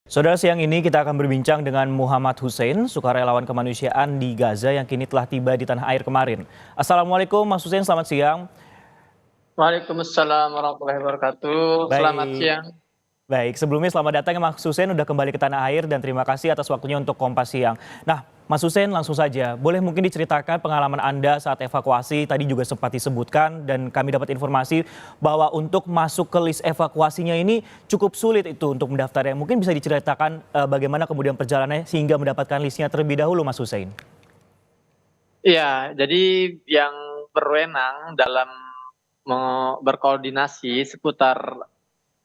Saudara, siang ini kita akan berbincang dengan Muhammad Hussein, sukarelawan kemanusiaan di Gaza yang kini telah tiba di tanah air kemarin. Assalamualaikum Mas Hussein, selamat siang. Waalaikumsalam warahmatullahi wabarakatuh. Selamat Baik, siang. baik. Sebelumnya selamat datang ya Mas Hussein, udah kembali ke tanah air dan terima kasih atas waktunya untuk Kompas Siang. Nah, Mas Hussein langsung saja, boleh mungkin diceritakan pengalaman Anda saat evakuasi, tadi juga sempat disebutkan dan kami dapat informasi bahwa untuk masuk ke list evakuasinya ini cukup sulit itu untuk mendaftarnya. Mungkin bisa diceritakan bagaimana kemudian perjalanannya sehingga mendapatkan listnya terlebih dahulu Mas Hussein. Iya, jadi yang berwenang dalam berkoordinasi seputar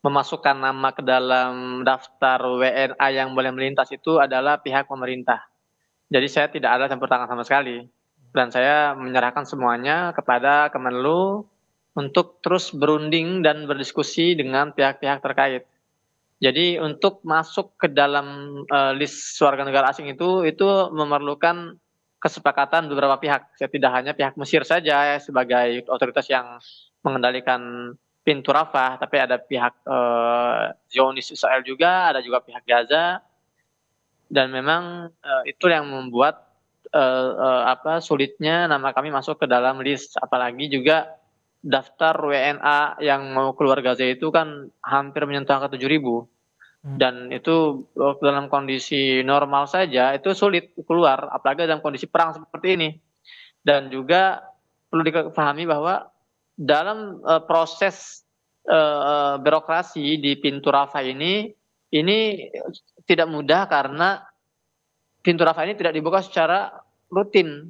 memasukkan nama ke dalam daftar WNA yang boleh melintas itu adalah pihak pemerintah. Jadi saya tidak ada campur tangan sama sekali. Dan saya menyerahkan semuanya kepada Kemenlu untuk terus berunding dan berdiskusi dengan pihak-pihak terkait. Jadi untuk masuk ke dalam, list warga negara asing itu memerlukan kesepakatan beberapa pihak, ya tidak hanya pihak Mesir saja ya sebagai otoritas yang mengendalikan pintu Rafah, tapi ada pihak, Zionis Israel juga, ada juga pihak Gaza, dan memang, itu yang membuat, sulitnya nama kami masuk ke dalam list. Apalagi juga daftar WNA yang mau keluar Gaza itu kan hampir menyentuh angka 7.000. Dan itu, dalam kondisi normal saja itu sulit keluar, apalagi dalam kondisi perang seperti ini. Dan juga perlu dipahami bahwa dalam, proses, birokrasi di pintu Rafah ini tidak mudah karena pintu Rafah ini tidak dibuka secara rutin.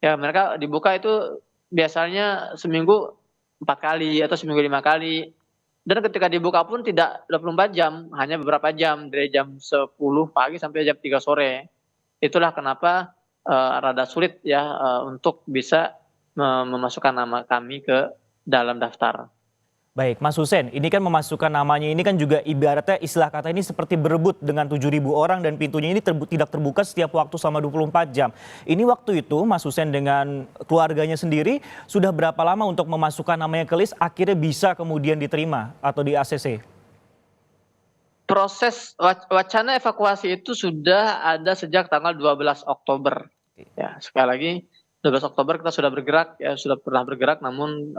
Ya, mereka dibuka itu biasanya seminggu 4 kali atau seminggu 5 kali. Dan ketika dibuka pun tidak 24 jam, hanya beberapa jam, dari jam 10 pagi sampai jam 3 sore. Itulah kenapa, rada sulit ya, untuk bisa memasukkan nama kami ke dalam daftar. Baik, Mas Hussein, ini kan memasukkan namanya ini kan juga ibaratnya istilah kata ini seperti berebut dengan 7.000 orang dan pintunya ini tidak terbuka setiap waktu selama 24 jam. Ini waktu itu Mas Hussein dengan keluarganya sendiri sudah berapa lama untuk memasukkan namanya ke list akhirnya bisa kemudian diterima atau di ACC? Proses wacana evakuasi itu sudah ada sejak tanggal 12 Oktober. Ya, sekali lagi 12 Oktober kita sudah bergerak ya, sudah pernah bergerak namun,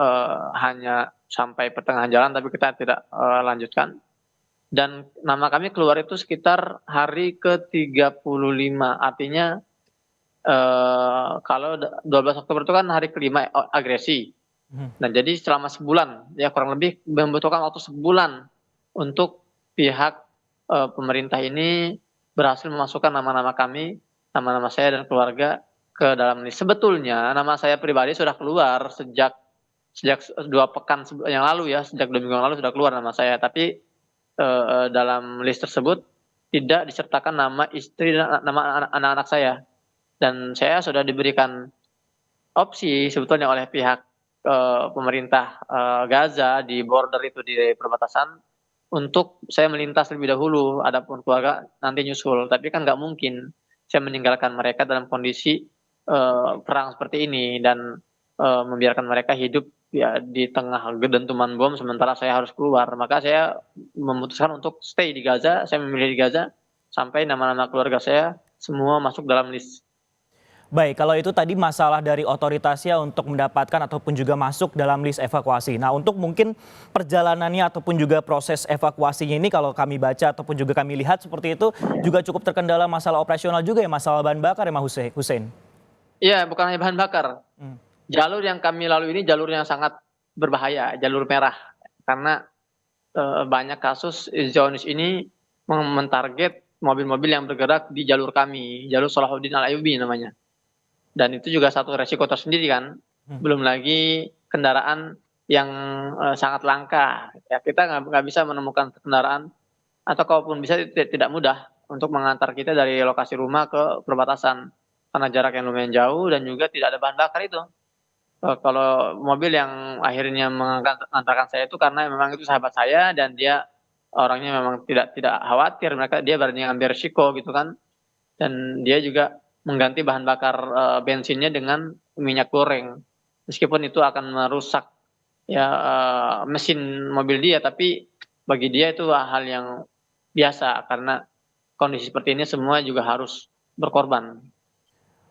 hanya sampai pertengahan jalan tapi kita tidak, lanjutkan. Dan nama kami keluar itu sekitar hari ke-35, artinya, kalau 12 Oktober itu kan hari kelima agresi. Mhm. Nah, jadi selama sebulan, ya kurang lebih membutuhkan waktu sebulan untuk pihak, pemerintah ini berhasil memasukkan nama-nama kami, nama-nama saya dan keluarga ke dalam list. Sebetulnya nama saya pribadi sudah keluar sejak sejak 2 pekan yang lalu ya, sejak 2 minggu yang lalu sudah keluar nama saya, tapi, dalam list tersebut tidak disertakan nama istri dan nama anak-anak saya. Dan saya sudah diberikan opsi sebetulnya oleh pihak, pemerintah, Gaza di border itu, di perbatasan, untuk saya melintas lebih dahulu, adapun keluarga nanti nyusul. Tapi kan nggak mungkin saya meninggalkan mereka dalam kondisi, perang seperti ini dan, membiarkan mereka hidup ya di tengah dentuman bom sementara saya harus keluar. Maka saya memutuskan untuk stay di Gaza, saya memilih di Gaza, sampai nama-nama keluarga saya semua masuk dalam list. Baik, kalau itu tadi masalah dari otoritasnya untuk mendapatkan ataupun juga masuk dalam list evakuasi. Nah, untuk mungkin perjalanannya ataupun juga proses evakuasinya ini kalau kami baca ataupun juga kami lihat seperti itu juga cukup terkendala masalah operasional juga ya, masalah bahan bakar ya Mas Hussein? Iya, bukan hanya bahan bakar. Hmm. Jalur yang kami lalui ini jalur yang sangat berbahaya, jalur merah. Karena, banyak kasus Zionis ini mentarget mobil-mobil yang bergerak di jalur kami, jalur Salahuddin Al-Ayyubi namanya. Dan itu juga satu resiko tersendiri kan, Hmm. belum lagi kendaraan yang, sangat langka. Ya kita nggak bisa menemukan kendaraan atau kalaupun bisa tidak mudah untuk mengantar kita dari lokasi rumah ke perbatasan, karena jarak yang lumayan jauh dan juga tidak ada bahan bakar itu. Kalau mobil yang akhirnya mengantarkan saya itu karena memang itu sahabat saya dan dia orangnya memang tidak tidak khawatir, dia berani ngambil resiko gitu kan, dan dia juga mengganti bahan bakar, bensinnya dengan minyak goreng. Meskipun itu akan merusak ya, mesin mobil dia, tapi bagi dia itu hal yang biasa karena kondisi seperti ini semua juga harus berkorban.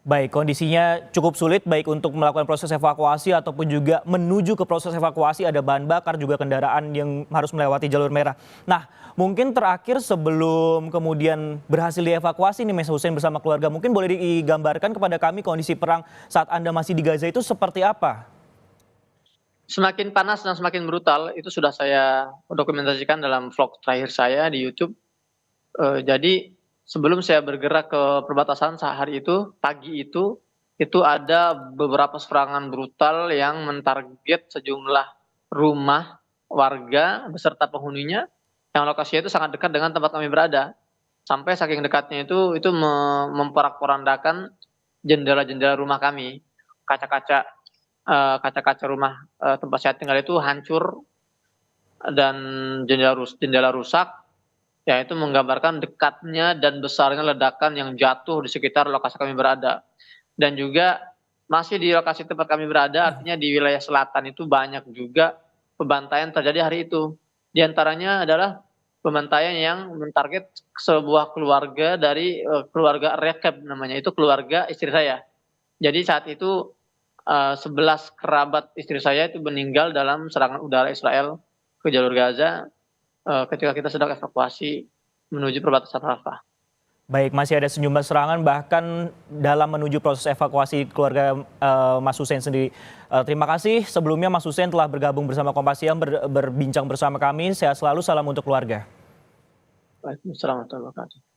Baik, kondisinya cukup sulit baik untuk melakukan proses evakuasi ataupun juga menuju ke proses evakuasi, ada bahan bakar juga kendaraan yang harus melewati jalur merah. Nah, mungkin terakhir sebelum kemudian berhasil dievakuasi nih Mas Hussein bersama keluarga, mungkin boleh digambarkan kepada kami kondisi perang saat Anda masih di Gaza itu seperti apa? Semakin panas dan semakin brutal itu sudah saya dokumentasikan dalam vlog terakhir saya di YouTube. Jadi sebelum saya bergerak ke perbatasan sehari itu, pagi itu ada beberapa serangan brutal yang mentarget sejumlah rumah warga beserta penghuninya yang lokasinya itu sangat dekat dengan tempat kami berada. Sampai saking dekatnya itu memporak-porandakan jendela-jendela rumah kami. Kaca-kaca kaca-kaca rumah tempat saya tinggal itu hancur dan jendela rusak. Ya, itu menggambarkan dekatnya dan besarnya ledakan yang jatuh di sekitar lokasi kami berada. Dan juga masih di lokasi tempat kami berada, artinya di wilayah selatan itu banyak juga pembantaian terjadi hari itu. Di antaranya adalah pembantaian yang mentarget sebuah keluarga dari keluarga Rekeb namanya, itu keluarga istri saya. Jadi saat itu 11 kerabat istri saya itu meninggal dalam serangan udara Israel ke jalur Gaza ketika kita sedang evakuasi menuju perbatasan Rafah. Baik, masih ada sejumlah serangan bahkan dalam menuju proses evakuasi keluarga Mas Hussein sendiri. Terima kasih sebelumnya Mas Hussein telah bergabung bersama Kompas Siang, berbincang bersama kami. Sehat selalu, salam untuk keluarga. Waalaikumsalam warahmatullahi wabarakatuh.